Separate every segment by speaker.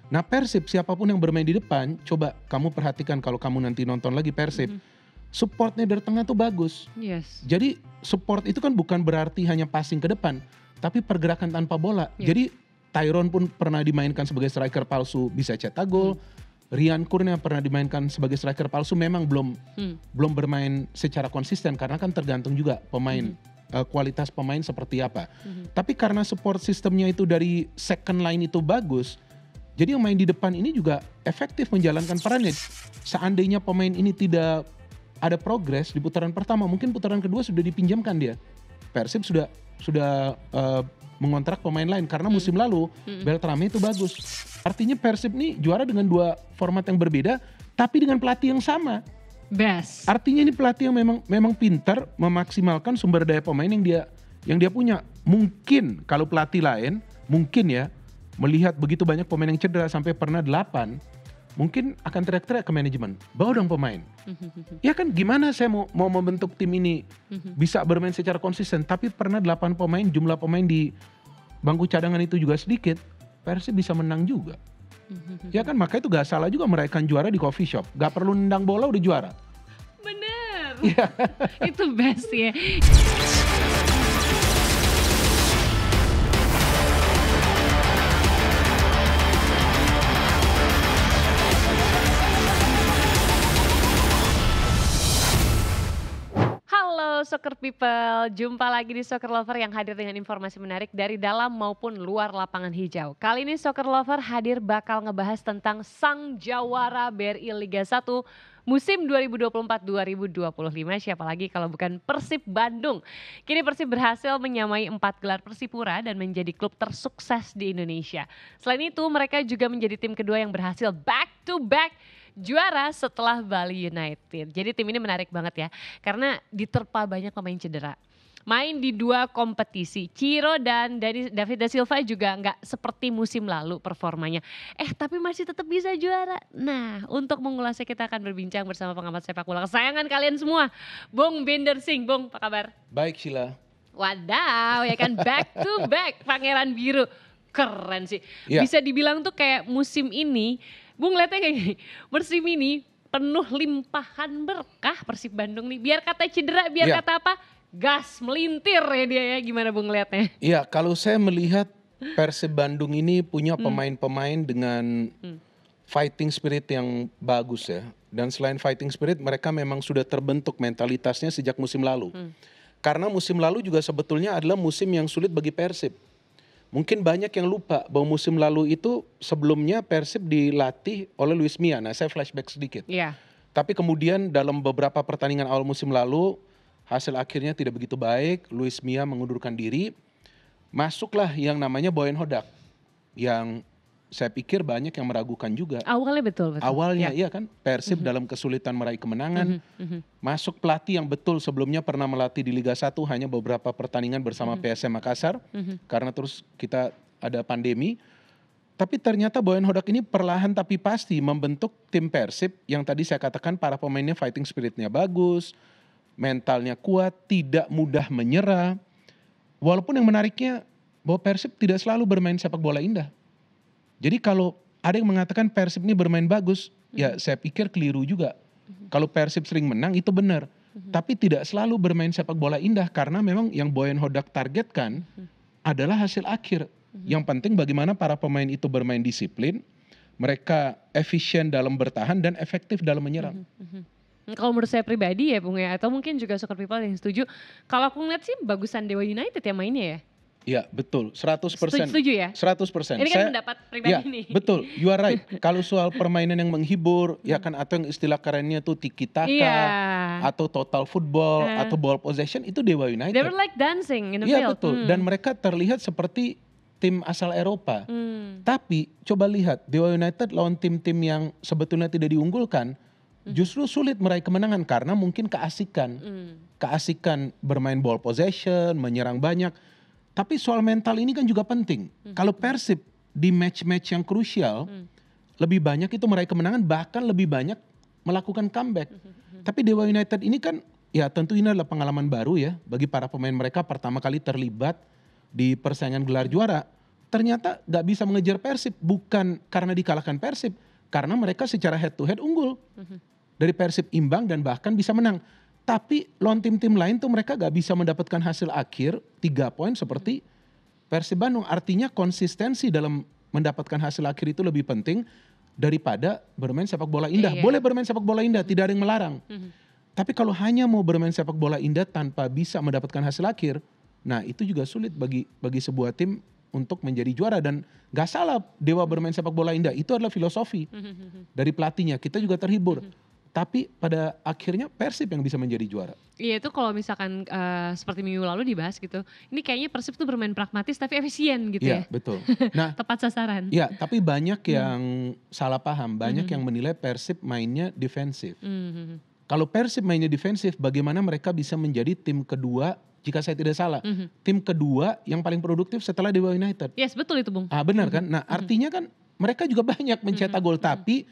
Speaker 1: Nah Persib siapapun yang bermain di depan, coba kamu perhatikan kalau kamu nanti nonton lagi Persib, supportnya dari tengah tuh bagus.
Speaker 2: Yes.
Speaker 1: Jadi support itu kan bukan berarti hanya passing ke depan, tapi pergerakan tanpa bola. Jadi Tyrone pun pernah dimainkan sebagai striker palsu bisa cetak gol. Rian Kurnia pernah dimainkan sebagai striker palsu, memang belum bermain secara konsisten karena kan tergantung juga pemain kualitas pemain seperti apa. Tapi karena support sistemnya itu dari second line itu bagus, jadi yang main di depan ini juga efektif menjalankan perannya. Seandainya pemain ini tidak ada progres di putaran pertama, mungkin putaran kedua sudah dipinjamkan dia. Persib sudah mengontrak pemain lain karena musim lalu Beltrame itu bagus. Artinya Persib nih juara dengan dua format yang berbeda, tapi dengan pelatih yang sama.
Speaker 2: Best.
Speaker 1: Artinya ini pelatih yang memang pintar memaksimalkan sumber daya pemain yang dia punya. Mungkin kalau pelatih lain, mungkin ya, melihat begitu banyak pemain yang cedera sampai pernah 8, mungkin akan teriak-teriak ke manajemen, bawa dong pemain. Ya kan gimana saya mau membentuk tim ini bisa bermain secara konsisten, tapi pernah 8 pemain, jumlah pemain di bangku cadangan itu juga sedikit, Persib bisa menang juga. Ya kan, maka itu gak salah juga meraihkan juara di coffee shop, gak perlu nendang bola udah juara.
Speaker 2: Bener.
Speaker 1: Ya.
Speaker 2: Itu best ya. Halo Soccer People, jumpa lagi di Soccer Lover yang hadir dengan informasi menarik dari dalam maupun luar lapangan hijau. Kali ini Soccer Lover hadir bakal ngebahas tentang sang jawara BRI Liga 1 musim 2024-2025, siapa lagi kalau bukan Persib Bandung. Kini Persib berhasil menyamai 4 gelar Persipura dan menjadi klub tersukses di Indonesia. Selain itu mereka juga menjadi tim kedua yang berhasil back to back juara setelah Bali United. Jadi tim ini menarik banget ya, karena diterpa banyak pemain cedera. Main di 2 kompetisi, Ciro dan David da Silva juga nggak seperti musim lalu performanya. Tapi masih tetap bisa juara. Nah, untuk mengulasnya kita akan berbincang bersama pengamat sepak bola kesayangan kalian semua, Bung Binder Singh. Bung, apa kabar?
Speaker 1: Baik Sheila.
Speaker 2: Wadaw, ya kan back to back Pangeran Biru. Keren sih.
Speaker 1: Ya.
Speaker 2: Bisa dibilang tuh kayak musim ini, Bung lihatnya kayak gini, musim ini penuh limpahan berkah Persib Bandung nih. Biar kata cedera, biar kata apa, gas melintir ya dia ya. Gimana Bung lihatnya?
Speaker 1: Iya, kalau saya melihat Persib Bandung ini punya pemain-pemain dengan fighting spirit yang bagus ya. Dan selain fighting spirit, mereka memang sudah terbentuk mentalitasnya sejak musim lalu. Karena musim lalu juga sebetulnya adalah musim yang sulit bagi Persib. Mungkin banyak yang lupa bahwa musim lalu itu sebelumnya Persib dilatih oleh Luis Mia. Nah, saya flashback sedikit.
Speaker 2: Iya.
Speaker 1: Tapi kemudian dalam beberapa pertandingan awal musim lalu, hasil akhirnya tidak begitu baik. Luis Mia mengundurkan diri. Masuklah yang namanya Boyan Hodak. Yang saya pikir banyak yang meragukan juga.
Speaker 2: Awalnya betul.
Speaker 1: Awalnya iya kan, Persib dalam kesulitan meraih kemenangan. Masuk pelatih yang betul sebelumnya pernah melatih di Liga 1 hanya beberapa pertandingan bersama PSM Makassar. Karena terus kita ada pandemi. Tapi ternyata Boyan Hodak ini perlahan tapi pasti membentuk tim Persib yang tadi saya katakan para pemainnya fighting spiritnya bagus, mentalnya kuat, tidak mudah menyerah. Walaupun yang menariknya bahwa Persib tidak selalu bermain sepak bola indah. Jadi kalau ada yang mengatakan Persib ini bermain bagus, ya saya pikir keliru juga. Kalau Persib sering menang itu benar. Tapi tidak selalu bermain sepak bola indah karena memang yang Boyan Hodak targetkan adalah hasil akhir. Yang penting bagaimana para pemain itu bermain disiplin, mereka efisien dalam bertahan dan efektif dalam menyerang.
Speaker 2: Kalau menurut saya pribadi ya Bung ya, atau mungkin juga Soccer People yang setuju, kalau aku ngeliat sih bagusan Dewa United ya mainnya ya.
Speaker 1: Iya betul, 100%.
Speaker 2: Setuju ya?
Speaker 1: 100%.
Speaker 2: Ini kan pendapat pribadi nih.
Speaker 1: Betul, you are right. Kalau soal permainan yang menghibur, ya kan, atau yang istilah kerennya tuh tiki taka, atau total football, atau ball possession, itu Dewa United.
Speaker 2: They were like dancing in the
Speaker 1: Iya
Speaker 2: field.
Speaker 1: betul, dan mereka terlihat seperti tim asal Eropa. Tapi coba lihat, Dewa United lawan tim-tim yang sebetulnya tidak diunggulkan, justru sulit meraih kemenangan karena mungkin keasikan. Keasikan bermain ball possession, menyerang banyak. Tapi soal mental ini kan juga penting. Kalau Persib di match-match yang krusial, lebih banyak itu meraih kemenangan, bahkan lebih banyak melakukan comeback. Tapi Dewa United ini kan, ya tentu ini adalah pengalaman baru ya, bagi para pemain mereka pertama kali terlibat di persaingan gelar juara. ternyata nggak bisa mengejar Persib, bukan karena dikalahkan Persib, karena mereka secara head to head unggul. Dari Persib imbang dan bahkan bisa menang. Tapi lawan tim-tim lain tuh mereka nggak bisa mendapatkan hasil akhir 3 poin seperti Persib Bandung. Artinya konsistensi dalam mendapatkan hasil akhir itu lebih penting daripada bermain sepak bola indah. Boleh bermain sepak bola indah, tidak ada yang melarang. Tapi kalau hanya mau bermain sepak bola indah tanpa bisa mendapatkan hasil akhir, nah itu juga sulit bagi sebuah tim untuk menjadi juara. Dan gak salah Dewa bermain sepak bola indah, itu adalah filosofi dari pelatihnya. Kita juga terhibur. Tapi pada akhirnya Persib yang bisa menjadi juara.
Speaker 2: Iya, itu kalau misalkan seperti minggu lalu dibahas gitu, ini kayaknya Persib tuh bermain pragmatis tapi efisien gitu ya.
Speaker 1: Iya, betul. Nah,
Speaker 2: tepat sasaran.
Speaker 1: Iya, tapi banyak yang salah paham, banyak yang menilai Persib mainnya defensif. Kalau Persib mainnya defensif, bagaimana mereka bisa menjadi tim kedua, jika saya tidak salah, tim kedua yang paling produktif setelah Dewa United.
Speaker 2: Yes, betul itu Bung.
Speaker 1: Benar kan? Nah, artinya kan mereka juga banyak mencetak gol, tapi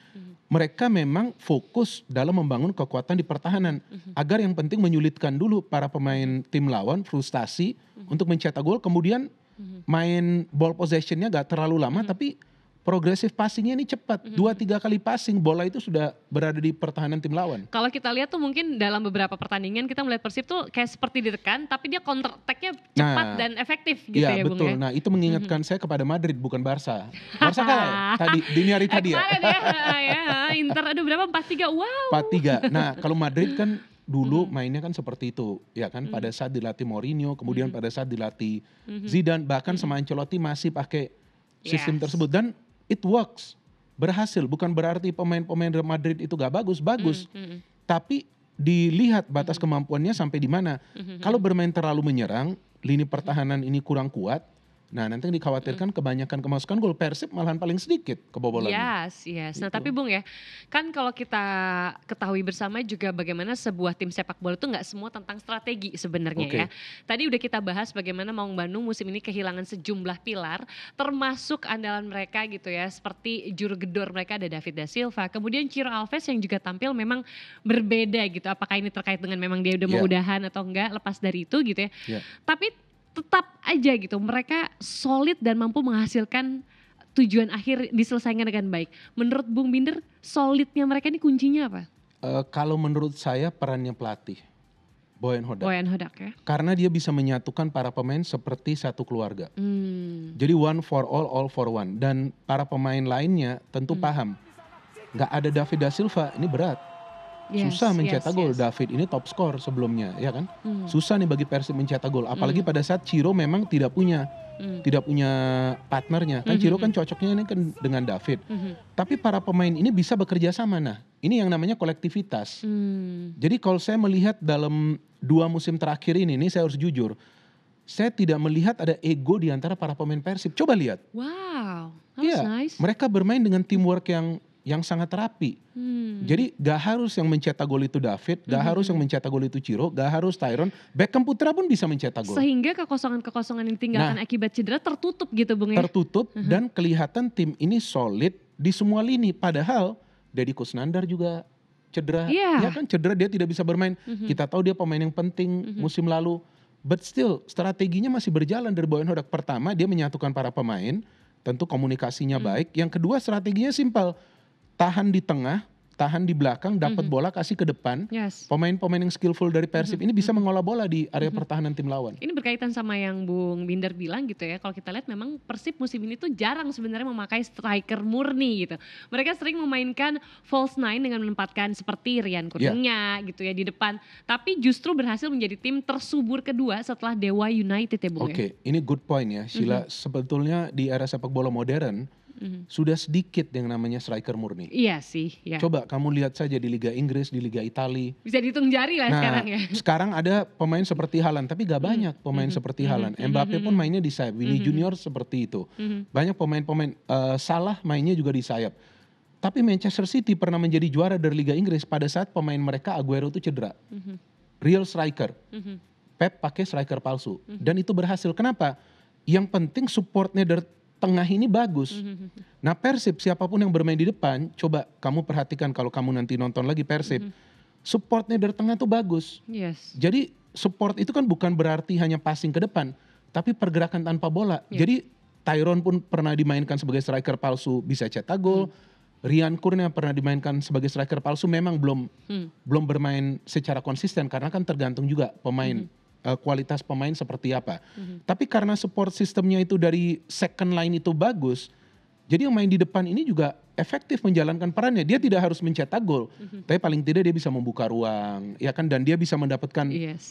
Speaker 1: mereka memang fokus dalam membangun kekuatan di pertahanan. Agar yang penting menyulitkan dulu para pemain tim lawan, frustasi untuk mencetak gol. Kemudian main ball possessionnya gak terlalu lama, tapi progresif passingnya ini cepat. 2-3 kali passing, bola itu sudah berada di pertahanan tim lawan.
Speaker 2: Kalau kita lihat tuh mungkin dalam beberapa pertandingan kita melihat Persib tuh kayak seperti ditekan, tapi dia counter attack-nya cepat dan efektif gitu ya Bung
Speaker 1: betul.
Speaker 2: ya.
Speaker 1: Nah itu mengingatkan saya kepada Madrid, bukan Barca. Barca kalah ya? Tadi, dini hari tadi ya?
Speaker 2: Kemarin ya, Inter aduh berapa, 4-3, wow.
Speaker 1: 4-3, nah kalau Madrid kan dulu mainnya kan seperti itu, ya kan, pada saat dilatih Mourinho, kemudian pada saat dilatih Zidane, bahkan sama Ancelotti masih pakai sistem tersebut. Dan it works, berhasil. Bukan berarti pemain-pemain Real Madrid itu gak bagus, tapi dilihat batas kemampuannya sampai di mana. Kalau bermain terlalu menyerang, lini pertahanan ini kurang kuat, nah nanti yang dikhawatirkan kebanyakan kemasukan gol, Persib malahan paling sedikit kebobolannya.
Speaker 2: Yes. Nah tapi Bung ya, kan kalau kita ketahui bersama juga bagaimana sebuah tim sepak bola itu gak semua tentang strategi sebenarnya ya. Tadi udah kita bahas bagaimana Maung Bandung musim ini kehilangan sejumlah pilar, termasuk andalan mereka gitu ya, seperti juru gedor mereka ada David da Silva, kemudian Ciro Alves yang juga tampil memang berbeda gitu. Apakah ini terkait dengan memang dia udah mau udahan atau enggak, lepas dari itu gitu ya. Tapi tetap aja gitu, mereka solid dan mampu menghasilkan tujuan akhir diselesaikan dengan baik. Menurut Bung Binder, solidnya mereka ini kuncinya apa?
Speaker 1: Kalau menurut saya perannya pelatih, Boyan Hodak
Speaker 2: ya.
Speaker 1: Karena dia bisa menyatukan para pemain seperti satu keluarga. Jadi one for all for one. Dan para pemain lainnya tentu paham, gak ada David da Silva, ini berat. Susah mencetak gol. David ini top skor sebelumnya, ya kan? Susah nih bagi Persib mencetak gol. Apalagi pada saat Ciro memang tidak punya partnernya. Kan Ciro kan cocoknya ini kan dengan David. Tapi para pemain ini bisa bekerja sama. Nah, ini yang namanya kolektivitas. Jadi kalau saya melihat dalam 2 musim terakhir ini saya harus jujur, saya tidak melihat ada ego di antara para pemain Persib. Coba lihat.
Speaker 2: Wow, that's nice.
Speaker 1: Mereka bermain dengan teamwork yang sangat rapi. Jadi gak harus yang mencetak gol itu David, gak harus yang mencetak gol itu Ciro, gak harus Tyron, Beckham Putra pun bisa mencetak gol.
Speaker 2: Sehingga kekosongan-kekosongan yang ditinggalkan akibat cedera tertutup gitu Bung ya?
Speaker 1: Tertutup dan kelihatan tim ini solid di semua lini. Padahal Deddy Kusnandar juga cedera, ya kan, cedera, dia tidak bisa bermain. Kita tahu dia pemain yang penting musim lalu. But still strateginya masih berjalan dari Boyan Hodak. Pertama dia menyatukan para pemain, tentu komunikasinya baik. Yang kedua strateginya simpel. Tahan di tengah, tahan di belakang, dapat bola kasih ke depan. Pemain-pemain yang skillful dari Persib ini bisa mengolah bola di area pertahanan tim lawan.
Speaker 2: Ini berkaitan sama yang Bung Binder bilang gitu ya. Kalau kita lihat memang Persib musim ini tuh jarang sebenarnya memakai striker murni gitu. Mereka sering memainkan false nine dengan menempatkan seperti Rian Kurnia gitu ya di depan. Tapi justru berhasil menjadi tim tersubur kedua setelah Dewa United ya Bung ya.
Speaker 1: Ini good point ya Sheila. Sebetulnya di era sepak bola modern sudah sedikit yang namanya striker murni.
Speaker 2: Iya sih. Ya.
Speaker 1: Coba kamu lihat saja di Liga Inggris, di Liga Italia.
Speaker 2: Bisa dihitung jari lah sekarang ya.
Speaker 1: Sekarang ada pemain seperti Haaland, tapi gak banyak pemain seperti Haaland. Mbappe pun mainnya di sayap, Vini Junior seperti itu. Banyak pemain-pemain, Salah mainnya juga di sayap. Tapi Manchester City pernah menjadi juara dari Liga Inggris pada saat pemain mereka Aguero itu cedera. Real striker. Pep pakai striker palsu. Dan itu berhasil. Kenapa? Yang penting supportnya dari tengah ini bagus. Nah Persib siapapun yang bermain di depan, coba kamu perhatikan kalau kamu nanti nonton lagi Persib, supportnya dari tengah tuh bagus. Jadi support itu kan bukan berarti hanya passing ke depan, tapi pergerakan tanpa bola. Jadi Tyrone pun pernah dimainkan sebagai striker palsu, bisa cetak gol. Rian Kurnia pernah dimainkan sebagai striker palsu, memang belum bermain secara konsisten karena kan tergantung juga pemain, kualitas pemain seperti apa. Tapi karena support sistemnya itu dari second line itu bagus, jadi yang main di depan ini juga efektif menjalankan perannya. Dia tidak harus mencetak gol, tapi paling tidak dia bisa membuka ruang, ya kan, dan dia bisa mendapatkan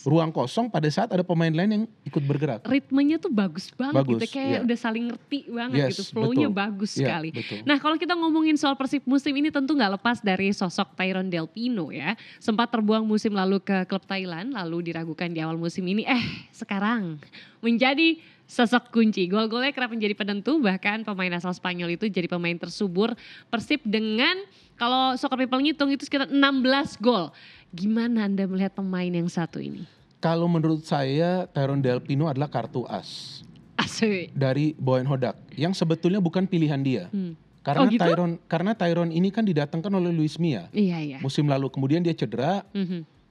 Speaker 1: ruang kosong pada saat ada pemain lain yang ikut bergerak.
Speaker 2: Ritmenya tuh bagus banget gitu, kayak udah saling ngerti banget gitu, flow-nya bagus sekali. Nah, kalau kita ngomongin soal Persib musim ini tentu nggak lepas dari sosok Tyrone Del Pino ya. Sempat terbuang musim lalu ke klub Thailand, lalu diragukan di awal musim ini, sekarang menjadi sosok kunci. Gol-golnya kerap menjadi penentu, bahkan pemain asal Spanyol itu jadi pemain tersubur Persib dengan, kalau Soccer People ngitung itu sekitar 16 gol. Gimana Anda melihat pemain yang satu ini?
Speaker 1: Kalau menurut saya Tyrone Del Pino adalah kartu as dari Boyan Hodak yang sebetulnya bukan pilihan dia. Karena Tyrone ini kan didatangkan oleh Luis Mia musim lalu, kemudian dia cedera,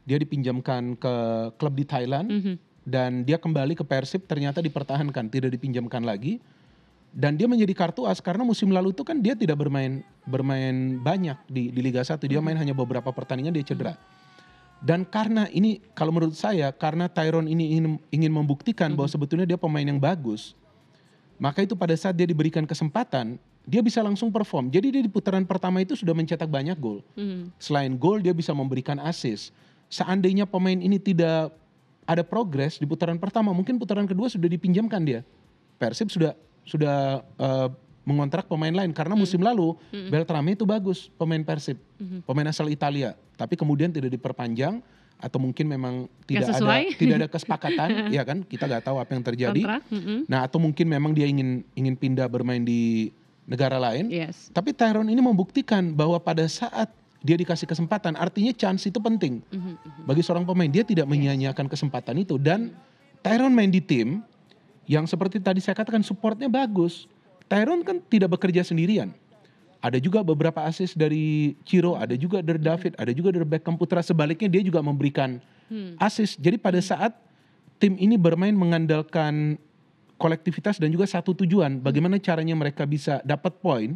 Speaker 1: dia dipinjamkan ke klub di Thailand. Dan dia kembali ke Persib, ternyata dipertahankan, tidak dipinjamkan lagi. Dan dia menjadi kartu as karena musim lalu itu kan dia tidak bermain banyak di Liga 1. Dia main hanya beberapa pertandingan, dia cedera. Dan karena ini, kalau menurut saya, karena Tyrone ini ingin membuktikan bahwa sebetulnya dia pemain yang bagus, maka itu pada saat dia diberikan kesempatan, dia bisa langsung perform. Jadi dia di putaran pertama itu sudah mencetak banyak gol. Selain gol, dia bisa memberikan assist. Seandainya pemain ini tidak ada progres di putaran pertama, mungkin putaran kedua sudah dipinjamkan dia. Persib sudah mengontrak pemain lain karena musim lalu Beltrame itu bagus, pemain Persib, pemain asal Italia, tapi kemudian tidak diperpanjang atau mungkin memang tidak ada kesepakatan, ya kan, kita nggak tahu apa yang terjadi. Nah, atau mungkin memang dia ingin pindah bermain di negara lain. Tapi Tyrone ini membuktikan bahwa pada saat dia dikasih kesempatan, artinya chance itu penting bagi seorang pemain. Dia tidak menyia-nyiakan kesempatan itu. Dan Tyrone main di tim yang seperti tadi saya katakan supportnya bagus. Tyrone kan tidak bekerja sendirian. Ada juga beberapa assist dari Ciro, ada juga dari David, ada juga dari Beckham Putra. Sebaliknya dia juga memberikan assist. Jadi pada saat tim ini bermain mengandalkan kolektivitas dan juga satu tujuan, bagaimana caranya mereka bisa dapat poin,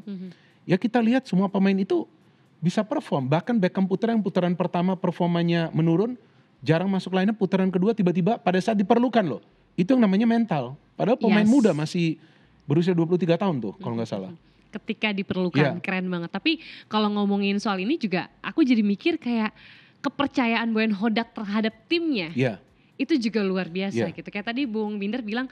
Speaker 1: ya kita lihat semua pemain itu bisa perform. Bahkan Beckham Putra yang putaran pertama performanya menurun, jarang masuk lineup, putaran kedua tiba-tiba pada saat diperlukan loh. Itu yang namanya mental. Padahal pemain muda masih berusia 23 tahun tuh kalau nggak salah.
Speaker 2: Ketika diperlukan, keren banget. Tapi kalau ngomongin soal ini juga aku jadi mikir kayak kepercayaan Boyan Hodak terhadap timnya. Itu juga luar biasa gitu. Kayak tadi Bung Binder bilang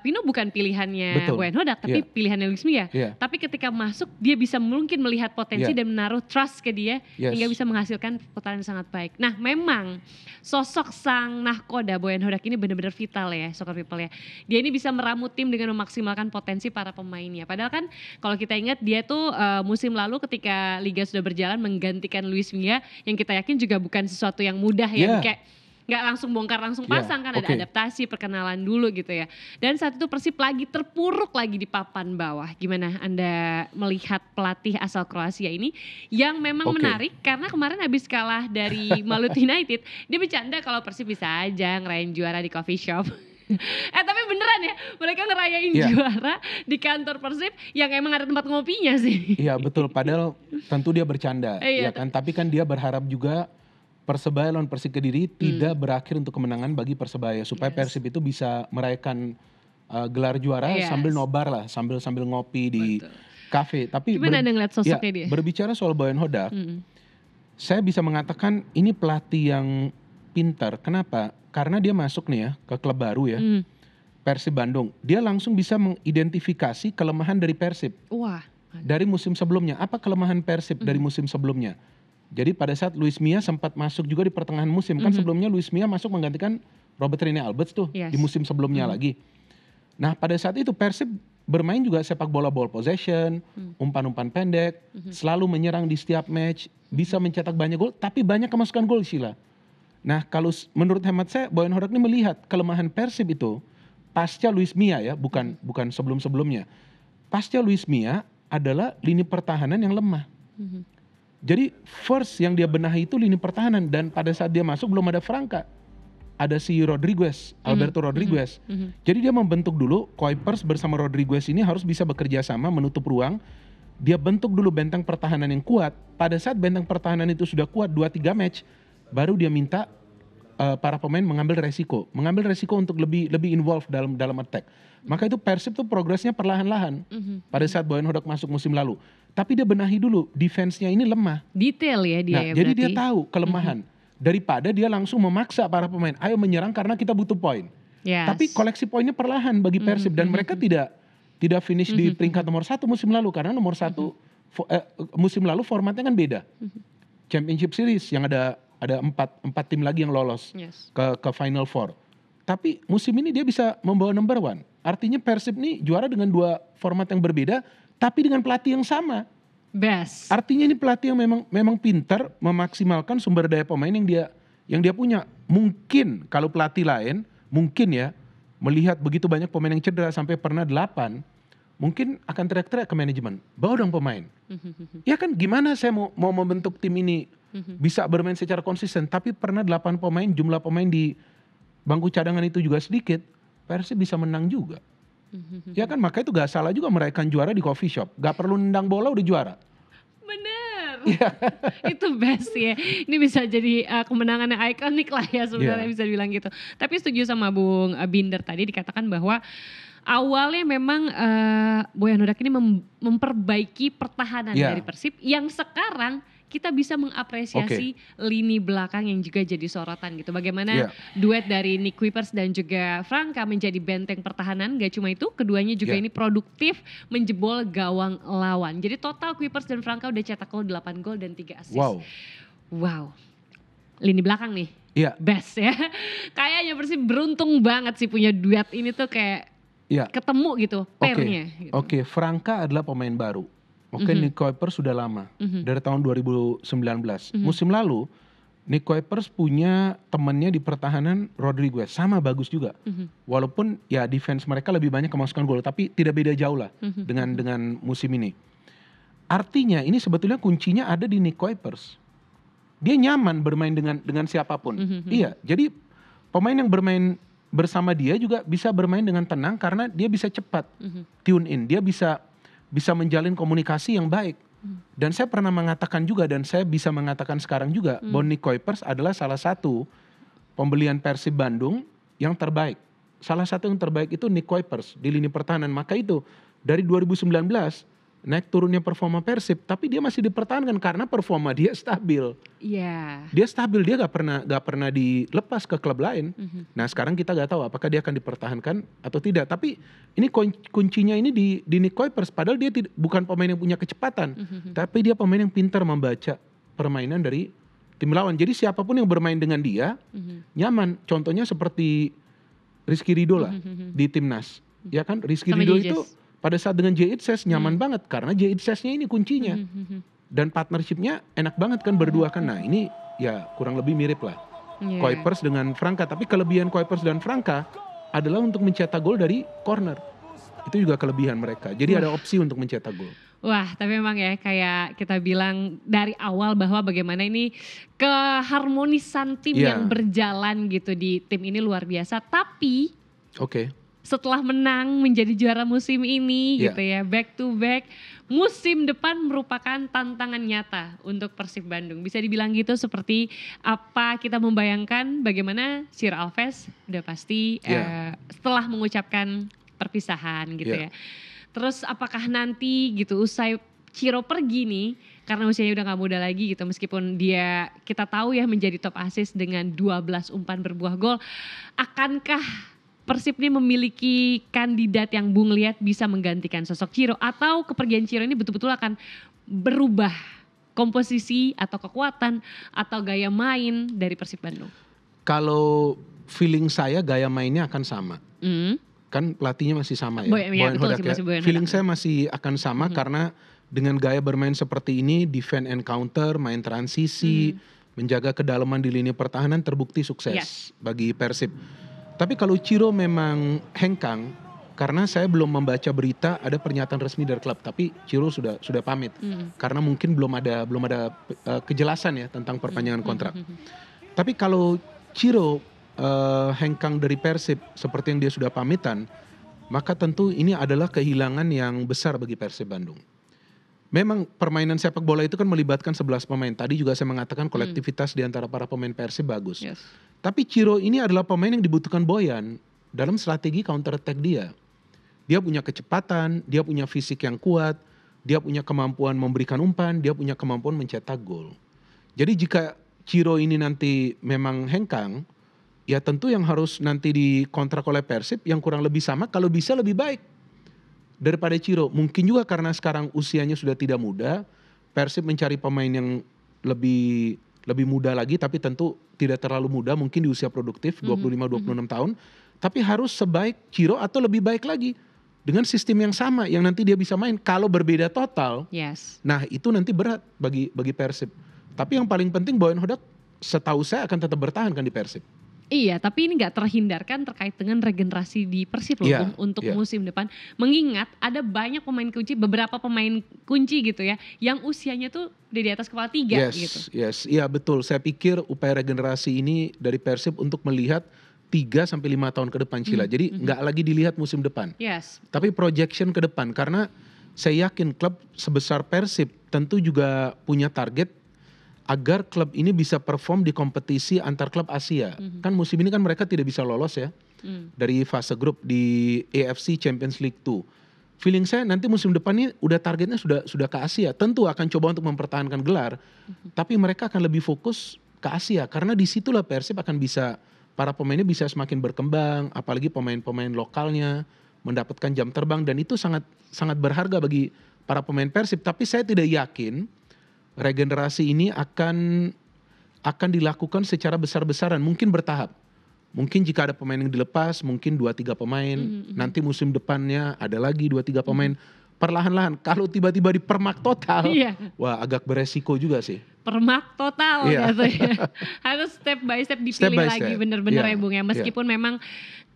Speaker 2: Pino bukan pilihannya Boyan Hodak, tapi pilihannya Luis Mia. Tapi ketika masuk dia bisa mungkin melihat potensi dan menaruh trust ke dia hingga bisa menghasilkan putaran yang sangat baik. Nah, memang sosok sang nahkoda Boyan Hodak ini benar-benar vital ya, Soccer People ya. Dia ini bisa meramu tim dengan memaksimalkan potensi para pemainnya. Padahal kan kalau kita ingat dia tuh musim lalu ketika Liga sudah berjalan menggantikan Luis Mia yang kita yakin juga bukan sesuatu yang mudah ya. Kayak nggak langsung bongkar langsung pasang kan, ada adaptasi, perkenalan dulu gitu ya. Dan saat itu Persib lagi terpuruk lagi di papan bawah. Gimana Anda melihat pelatih asal Kroasia ini yang memang menarik karena kemarin habis kalah dari Malut United, dia bercanda kalau Persib bisa aja ngerayain juara di coffee shop. Tapi beneran ya, mereka ngerayain juara di kantor Persib yang emang ada tempat ngopinya sih.
Speaker 1: Iya betul, padahal tentu dia bercanda ya kan, tapi kan dia berharap juga Persebaya lawan Persik Kediri tidak berakhir untuk kemenangan bagi Persebaya, supaya Persib itu bisa merayakan gelar juara sambil nobar lah, sambil ngopi di kafe. Tapi
Speaker 2: gimana Anda ngeliat sosoknya dia?
Speaker 1: Berbicara soal Boyan Hodak, saya bisa mengatakan ini pelatih yang pintar. Kenapa? Karena dia masuk nih ya ke klub baru ya, Persib Bandung. Dia langsung bisa mengidentifikasi kelemahan dari Persib. Dari musim sebelumnya. Apa kelemahan Persib dari musim sebelumnya? Jadi pada saat Luis Mia sempat masuk juga di pertengahan musim, kan sebelumnya Luis Mia masuk menggantikan Robert Rene Alberts tuh di musim sebelumnya lagi. Nah pada saat itu Persib bermain juga sepak bola ball possession, umpan-umpan pendek, selalu menyerang di setiap match, bisa mencetak banyak gol, tapi banyak kemasukan gol Sheila. Nah kalau menurut hemat saya, Boyan Hodak ini melihat kelemahan Persib itu pasca Luis Mia ya, bukan sebelum-sebelumnya. Pasca Luis Mia adalah lini pertahanan yang lemah. Jadi first yang dia benahi itu lini pertahanan, dan pada saat dia masuk belum ada Franka. ada si Rodriguez, Alberto Rodriguez. Jadi dia membentuk dulu, Kuipers bersama Rodriguez ini harus bisa bekerja sama menutup ruang. Dia bentuk dulu benteng pertahanan yang kuat. Pada saat benteng pertahanan itu sudah kuat 2-3 match, baru dia minta para pemain mengambil resiko untuk lebih involved dalam attack. Maka itu Persib tuh progresnya perlahan-lahan pada saat Boyan Hodak masuk musim lalu. Tapi dia benahi dulu, defense-nya ini lemah.
Speaker 2: Detail ya dia.
Speaker 1: Nah,
Speaker 2: ya
Speaker 1: jadi
Speaker 2: berarti.
Speaker 1: dia tahu kelemahan. Daripada dia langsung memaksa para pemain, ayo menyerang karena kita butuh poin.
Speaker 2: Yes.
Speaker 1: Tapi koleksi poinnya perlahan bagi Persib dan mereka tidak finish di peringkat nomor 1 musim lalu karena nomor 1 musim lalu formatnya kan beda. Championship Series yang ada 4 tim lagi yang lolos ke Final Four. Tapi musim ini dia bisa membawa number 1. Artinya Persib nih juara dengan 2 format yang berbeda tapi dengan pelatih yang sama.
Speaker 2: Best.
Speaker 1: Artinya ini pelatih yang memang pintar memaksimalkan sumber daya pemain yang dia punya. Mungkin kalau pelatih lain, mungkin ya melihat begitu banyak pemain yang cedera sampai pernah 8, mungkin akan teriak-teriak ke manajemen, bawa dong pemain. Ya kan gimana saya mau membentuk tim ini bisa bermain secara konsisten, tapi pernah 8 pemain, jumlah pemain di bangku cadangan itu juga sedikit, Persib bisa menang juga. Ya kan, maka itu gak salah juga meraihkan juara di coffee shop. Gak perlu nendang bola udah juara.
Speaker 2: Bener. Itu best ya. Ini bisa jadi kemenangan yang ikonik lah ya sebenarnya bisa dibilang gitu. Tapi setuju sama Bung Binder tadi dikatakan bahwa awalnya memang Boyan Hodak ini memperbaiki pertahanan dari Persib yang sekarang kita bisa mengapresiasi lini belakang yang juga jadi sorotan gitu. Bagaimana duet dari Nick Kuipers dan juga Franka menjadi benteng pertahanan. Gak cuma itu, keduanya juga ini produktif menjebol gawang lawan. Jadi total Kuipers dan Franka udah cetak gol 8 gol dan 3 assist. Wow. Lini belakang nih, best ya. Kayaknya Persib beruntung banget sih punya duet ini tuh kayak ketemu gitu, pairnya.
Speaker 1: Oke, Franka adalah pemain baru. Nick Kuipers sudah lama, dari tahun 2019. Musim lalu, Nick Kuipers punya temannya di pertahanan Rodriguez, sama bagus juga. Walaupun ya defense mereka lebih banyak kemasukan gol, tapi tidak beda jauh lah dengan musim ini. Artinya ini sebetulnya kuncinya ada di Nick Kuipers. Dia nyaman bermain dengan siapapun. Iya, jadi pemain yang bermain bersama dia juga bisa bermain dengan tenang karena dia bisa cepat tune in, dia bisa menjalin komunikasi yang baik. Dan saya pernah mengatakan juga dan saya bisa mengatakan sekarang juga bahwa Nick Kuipers adalah salah satu pembelian Persib Bandung yang terbaik. Salah satu yang terbaik itu Nick Kuipers di lini pertahanan. Maka itu dari 2019 naik turunnya performa Persib, tapi dia masih dipertahankan karena performa dia stabil. Dia stabil, dia gak pernah dilepas ke klub lain. Nah sekarang kita gak tahu apakah dia akan dipertahankan atau tidak. Tapi ini kuncinya ini di Nick Kuipers. Padahal dia bukan pemain yang punya kecepatan, tapi dia pemain yang pintar membaca permainan dari tim lawan. Jadi siapapun yang bermain dengan dia nyaman. Contohnya seperti Rizky Ridho lah di timnas. Ya kan, Rizky Ridho itu pada saat dengan Jay Itzes nyaman banget karena Jay Itzesnya ini kuncinya. Dan partnershipnya enak banget kan berdua kan. Nah ini ya kurang lebih mirip lah. Kuipers dengan Franka. Tapi kelebihan Kuipers dan Franka adalah untuk mencetak gol dari corner. Itu juga kelebihan mereka. Jadi ada opsi untuk mencetak gol.
Speaker 2: Wah, tapi memang ya kayak kita bilang dari awal bahwa bagaimana ini keharmonisan tim yang berjalan gitu di tim ini luar biasa. Tapi setelah menang menjadi juara musim ini gitu ya, back to back, musim depan merupakan tantangan nyata untuk Persib Bandung. Bisa dibilang gitu seperti apa kita membayangkan bagaimana Sir Alves udah pasti setelah mengucapkan perpisahan gitu ya. Terus apakah nanti gitu usai Ciro pergi nih, karena usianya udah gak muda lagi gitu, meskipun dia kita tahu ya menjadi top assist dengan 12 umpan berbuah gol, akankah Persib ini memiliki kandidat yang Bung lihat bisa menggantikan sosok Ciro, atau kepergian Ciro ini betul-betul akan berubah komposisi atau kekuatan atau gaya main dari Persib Bandung?
Speaker 1: Kalau feeling saya gaya mainnya akan sama. Kan pelatihnya masih sama ya. Boyan Hodak ya. Feeling saya masih akan sama karena dengan gaya bermain seperti ini, defend and counter, main transisi, menjaga kedalaman di lini pertahanan terbukti sukses bagi Persib. Tapi kalau Ciro memang hengkang, karena saya belum membaca berita ada pernyataan resmi dari klub, tapi Ciro sudah pamit karena mungkin belum ada kejelasan ya tentang perpanjangan kontrak. Tapi kalau Ciro hengkang dari Persib seperti yang dia sudah pamitan, maka tentu ini adalah kehilangan yang besar bagi Persib Bandung. Memang permainan sepak bola itu kan melibatkan 11 pemain. Tadi juga saya mengatakan kolektivitas di antara para pemain Persib bagus.
Speaker 2: Yes.
Speaker 1: Tapi Ciro ini adalah pemain yang dibutuhkan Boyan dalam strategi counter attack dia. Dia punya kecepatan, dia punya fisik yang kuat, dia punya kemampuan memberikan umpan, dia punya kemampuan mencetak gol. Jadi jika Ciro ini nanti memang hengkang, ya tentu yang harus nanti dikontrak oleh Persib yang kurang lebih sama, kalau bisa lebih baik daripada Ciro. Mungkin juga karena sekarang usianya sudah tidak muda, Persib mencari pemain yang lebih muda lagi, tapi tentu tidak terlalu muda, mungkin di usia produktif 25-26 tahun, tapi harus sebaik Ciro atau lebih baik lagi dengan sistem yang sama yang nanti dia bisa main. Kalau berbeda total, nah itu nanti berat bagi Persib. Tapi yang paling penting Boyan Hodak setahu saya akan tetap bertahan kan di Persib.
Speaker 2: Iya, tapi ini gak terhindarkan terkait dengan regenerasi di Persib loh, untuk musim depan. Mengingat ada banyak pemain kunci, beberapa pemain kunci gitu ya, yang usianya tuh udah di atas kepala 3 gitu.
Speaker 1: Iya betul. Saya pikir upaya regenerasi ini dari Persib untuk melihat 3-5 tahun ke depan, Cila. Jadi gak lagi dilihat musim depan. Tapi projection ke depan, karena saya yakin klub sebesar Persib tentu juga punya target agar klub ini bisa perform di kompetisi antar klub Asia. Kan musim ini kan mereka tidak bisa lolos ya dari fase grup di AFC Champions League 2. Feeling saya nanti musim depan ini udah targetnya sudah ke Asia. Tentu akan coba untuk mempertahankan gelar, tapi mereka akan lebih fokus ke Asia karena disitulah Persib akan bisa, para pemainnya bisa semakin berkembang, apalagi pemain-pemain lokalnya mendapatkan jam terbang, dan itu sangat berharga bagi para pemain Persib. Tapi saya tidak yakin regenerasi ini akan dilakukan secara besar-besaran, mungkin bertahap. Mungkin jika ada pemain yang dilepas, mungkin 2-3 pemain, nanti musim depannya ada lagi 2-3 pemain, perlahan-lahan. Kalau tiba-tiba dipermak total, wah agak beresiko juga sih.
Speaker 2: Permak total gitu ya. Harus step by step dipilih lagi, bener-bener ya Bung ya. Meskipun memang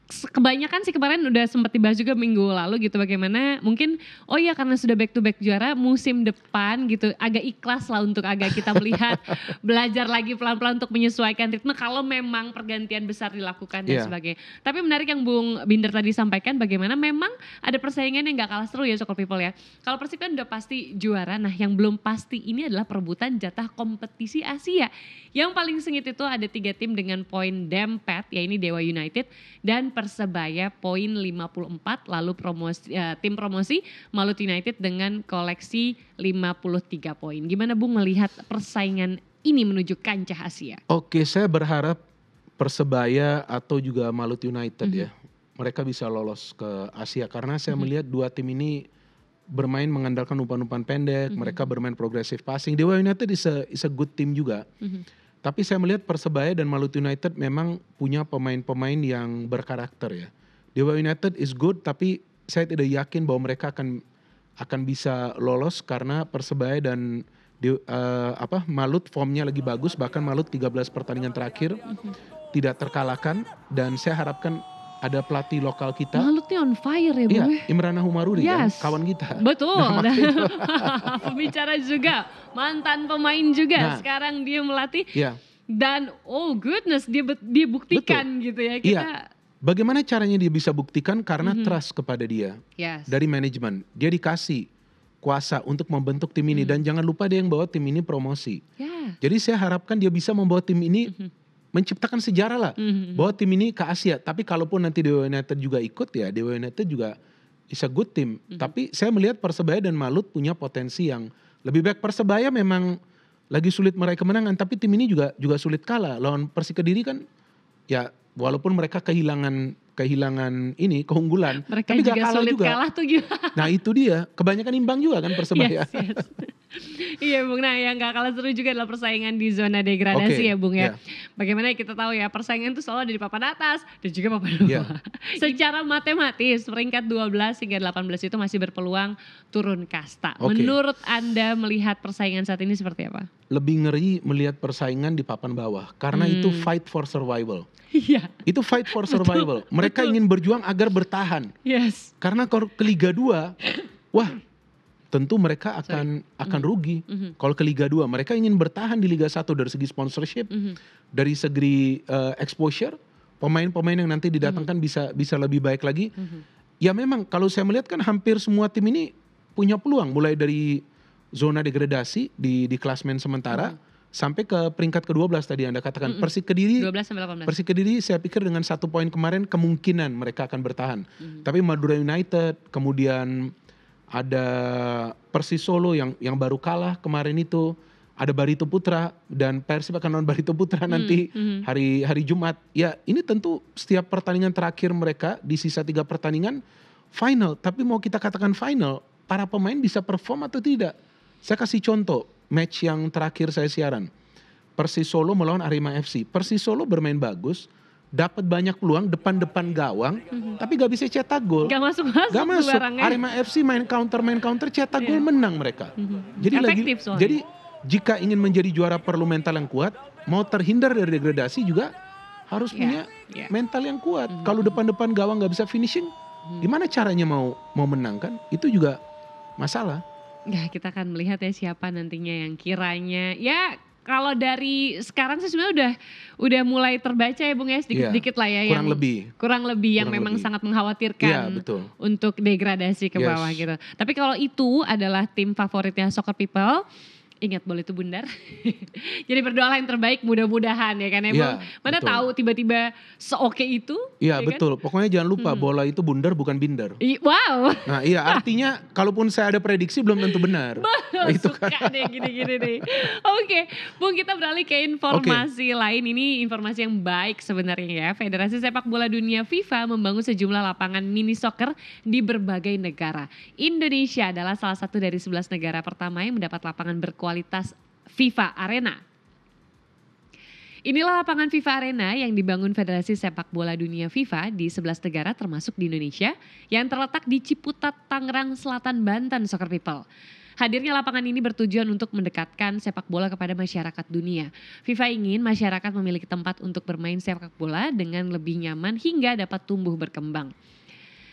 Speaker 2: kebanyakan sih kemarin udah sempat dibahas juga minggu lalu gitu, bagaimana mungkin karena sudah back to back juara musim depan gitu, agak ikhlas lah untuk agak kita melihat belajar lagi pelan-pelan untuk menyesuaikan ritme kalau memang pergantian besar dilakukan dan sebagainya. Tapi menarik yang Bung Binder tadi sampaikan, bagaimana memang ada persaingan yang gak kalah seru ya Soccer People ya. Kalau Persib kan udah pasti juara, nah yang belum pasti ini adalah perebutan jatah kompetisi Asia. Yang paling sengit itu ada 3 tim dengan poin dempet, ya ini Dewa United dan Persebaya poin 54, lalu tim promosi Malut United dengan koleksi 53 poin. Gimana Bung melihat persaingan ini menuju kancah Asia?
Speaker 1: Oke, saya berharap Persebaya atau juga Malut United ya, mereka bisa lolos ke Asia karena saya melihat 2 tim ini bermain mengandalkan umpan-umpan pendek, mereka bermain progressive passing. Dewa United is a good team juga. Tapi saya melihat Persebaya dan Malut United memang punya pemain-pemain yang berkarakter ya. Dewa United is good, tapi saya tidak yakin bahwa mereka akan bisa lolos karena Persebaya dan Malut formnya lagi bagus. Bahkan Malut 13 pertandingan terakhir tidak terkalahkan, dan saya harapkan ada pelatih lokal kita.
Speaker 2: Malutnya on fire ya Bung.
Speaker 1: Iya, Imrana Humarudi kan, kawan kita.
Speaker 2: Betul. Pembicara juga, mantan pemain juga. Sekarang dia melatih. Dan oh goodness, dia buktikan gitu ya.
Speaker 1: Bagaimana caranya dia bisa buktikan? Karena trust kepada dia dari manajemen. Dia dikasih kuasa untuk membentuk tim ini, dan jangan lupa dia yang bawa tim ini promosi. Jadi saya harapkan dia bisa membawa tim ini menciptakan sejarah lah, bawa tim ini ke Asia. Tapi kalaupun nanti Dewa United juga ikut ya, Dewa United juga is a good team. Tapi saya melihat Persebaya dan Malut punya potensi yang lebih baik. Persebaya memang lagi sulit meraih kemenangan, tapi tim ini juga sulit kalah. Lawan Persik Kediri kan ya, walaupun mereka kehilangan keunggulan,
Speaker 2: mereka
Speaker 1: tapi
Speaker 2: juga
Speaker 1: gak kalah
Speaker 2: sulit
Speaker 1: juga.
Speaker 2: Kalah tuh gimana?
Speaker 1: Nah itu dia, kebanyakan imbang juga kan Persebaya.
Speaker 2: Iya Bung, nah yang gak kalah seru juga adalah persaingan di zona degradasi ya Bung ya. Bagaimana kita tahu ya, persaingan itu selalu ada di papan atas dan juga papan bawah. Secara matematis peringkat 12 hingga 18 itu masih berpeluang turun kasta. Menurut Anda melihat persaingan saat ini seperti apa?
Speaker 1: Lebih ngeri melihat persaingan di papan bawah, karena itu fight for survival. Itu fight for survival. Mereka ingin berjuang agar bertahan. Karena kalau ke Liga 2, wah tentu mereka akan rugi. Kalau ke Liga 2, mereka ingin bertahan di Liga 1 dari segi sponsorship, dari segi exposure, pemain-pemain yang nanti didatangkan bisa lebih baik lagi. Ya memang kalau saya melihat kan hampir semua tim ini punya peluang, mulai dari zona degradasi di klasmen sementara sampai ke peringkat ke-12 tadi Anda katakan. Persik Kediri
Speaker 2: 12 sampai 18.
Speaker 1: Persik Kediri saya pikir dengan 1 poin kemarin kemungkinan mereka akan bertahan. Tapi Madura United, kemudian ada Persis Solo yang baru kalah kemarin itu, ada Barito Putra dan Persib akan lawan Barito Putra nanti hari Jumat. Ya ini tentu setiap pertandingan terakhir mereka di sisa 3 pertandingan final. Tapi mau kita katakan final, para pemain bisa perform atau tidak? Saya kasih contoh match yang terakhir saya siaran. Persis Solo melawan Arema FC. Persis Solo bermain bagus, dapat banyak peluang depan gawang, tapi gak bisa cetak gol.
Speaker 2: Gak masuk barangnya.
Speaker 1: Arema FC main counter cetak gol, menang mereka. Jadi
Speaker 2: efektif soalnya.
Speaker 1: Jadi jika ingin menjadi juara perlu mental yang kuat, mau terhindar dari degradasi juga harus punya mental yang kuat. Kalau depan gawang gak bisa finishing, gimana caranya mau menang kan? Itu juga masalah.
Speaker 2: Ya kita akan melihat ya siapa nantinya yang kiranya ya. Kalau dari sekarang sih sebenarnya udah mulai terbaca ya Bung ya, sedikit-sedikit lah ya, kurang lebih yang memang sangat mengkhawatirkan untuk degradasi ke bawah gitu. Tapi kalau itu adalah tim favoritnya Soccer People, ingat bola itu bundar. Jadi berdoalah yang terbaik, mudah-mudahan ya kan ya Bung. Mana tahu tiba-tiba seoke itu.
Speaker 1: Iya
Speaker 2: ya
Speaker 1: betul, kan? Pokoknya jangan lupa bola itu bundar bukan binder.
Speaker 2: Wow.
Speaker 1: Nah iya artinya kalaupun saya ada prediksi belum tentu benar.
Speaker 2: Itu suka kan deh gini-gini nih. Oke, Bung kita beralih ke informasi lain. Ini informasi yang baik sebenarnya ya. Federasi Sepak Bola Dunia FIFA membangun sejumlah lapangan mini soccer di berbagai negara. Indonesia adalah salah satu dari 11 negara pertama yang mendapat lapangan berkualitas FIFA Arena. Inilah lapangan FIFA Arena yang dibangun Federasi Sepak Bola Dunia FIFA di 11 negara termasuk di Indonesia yang terletak di Ciputat, Tangerang Selatan, Banten, Soccer People. Hadirnya lapangan ini bertujuan untuk mendekatkan sepak bola kepada masyarakat dunia. FIFA ingin masyarakat memiliki tempat untuk bermain sepak bola dengan lebih nyaman hingga dapat tumbuh berkembang.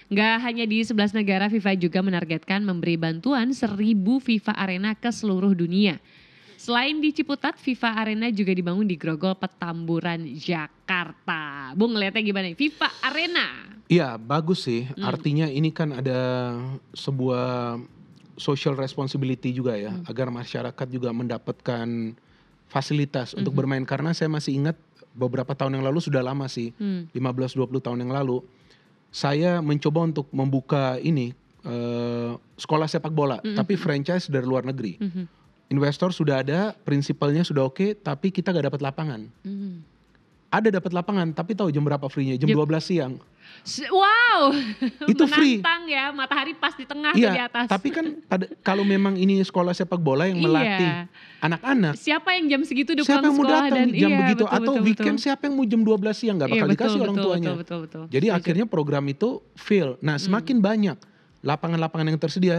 Speaker 2: Nggak hanya di 11 negara, FIFA juga menargetkan memberi bantuan 1.000 FIFA Arena ke seluruh dunia. Selain di Ciputat, FIFA Arena juga dibangun di Grogol, Petamburan, Jakarta. Bung ngeliatnya gimana nih? FIFA Arena.
Speaker 1: Iya bagus sih, artinya ini kan ada sebuah social responsibility juga ya, agar masyarakat juga mendapatkan fasilitas untuk bermain. Karena saya masih ingat beberapa tahun yang lalu, sudah lama sih, 15-20 tahun yang lalu, saya mencoba untuk membuka ini sekolah sepak bola, tapi franchise dari luar negeri. Investor sudah ada, prinsipalnya sudah oke, tapi kita gak dapat lapangan. Ada dapat lapangan, tapi tahu jam berapa free-nya? Jam 12 siang.
Speaker 2: Wow,
Speaker 1: itu free.
Speaker 2: Menantang ya, matahari pas di tengah
Speaker 1: iya,
Speaker 2: di atas.
Speaker 1: Tapi kan kalau memang ini sekolah sepak bola yang melatih anak-anak.
Speaker 2: Siapa yang jam segitu udah
Speaker 1: siapa
Speaker 2: pulang
Speaker 1: yang mau
Speaker 2: sekolah
Speaker 1: datang
Speaker 2: dan
Speaker 1: jam begitu?
Speaker 2: betul,
Speaker 1: Atau
Speaker 2: betul,
Speaker 1: weekend siapa yang mau jam 12 siang? Gak bakal dikasih orang tuanya.
Speaker 2: Betul.
Speaker 1: Jadi akhirnya program itu fail. Nah semakin banyak lapangan-lapangan yang tersedia,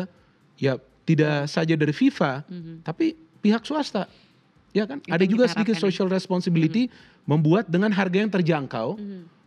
Speaker 1: ya tidak saja dari FIFA, tapi pihak swasta. Ya kan? Ada juga sedikit social responsibility membuat dengan harga yang terjangkau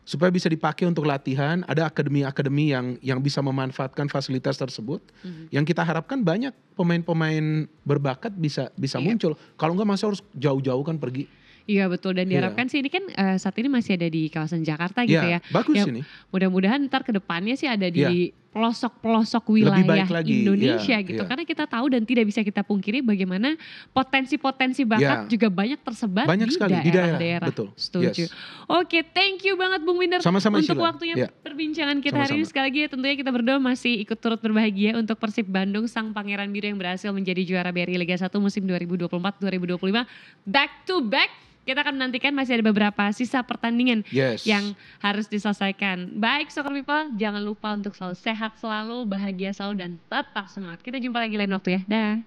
Speaker 1: supaya bisa dipakai untuk latihan. Ada akademi-akademi yang bisa memanfaatkan fasilitas tersebut. Yang kita harapkan banyak pemain-pemain berbakat bisa muncul. Kalau enggak masa harus jauh-jauh kan pergi.
Speaker 2: Iya betul, dan diharapkan sih ini kan saat ini masih ada di kawasan Jakarta gitu ya.
Speaker 1: Bagus ini.
Speaker 2: Mudah-mudahan ntar ke depannya sih ada di pelosok-pelosok wilayah Indonesia gitu. Karena kita tahu dan tidak bisa kita pungkiri bagaimana potensi-potensi bakat juga banyak tersebar
Speaker 1: banyak
Speaker 2: di daerah-daerah.
Speaker 1: Betul.
Speaker 2: Setuju. Oke, thank you banget Bung Winder
Speaker 1: sama-sama
Speaker 2: untuk waktunya perbincangan kita hari ini. Sekali lagi ya, tentunya kita berdua masih ikut turut berbahagia untuk Persib Bandung, sang pangeran biru yang berhasil menjadi juara BRI Liga 1 musim 2024-2025 back to back. Kita akan menantikan, masih ada beberapa sisa pertandingan yang harus diselesaikan. Baik Soccer People, jangan lupa untuk selalu sehat selalu, bahagia selalu, dan tetap semangat. Kita jumpa lagi lain waktu ya. Dah.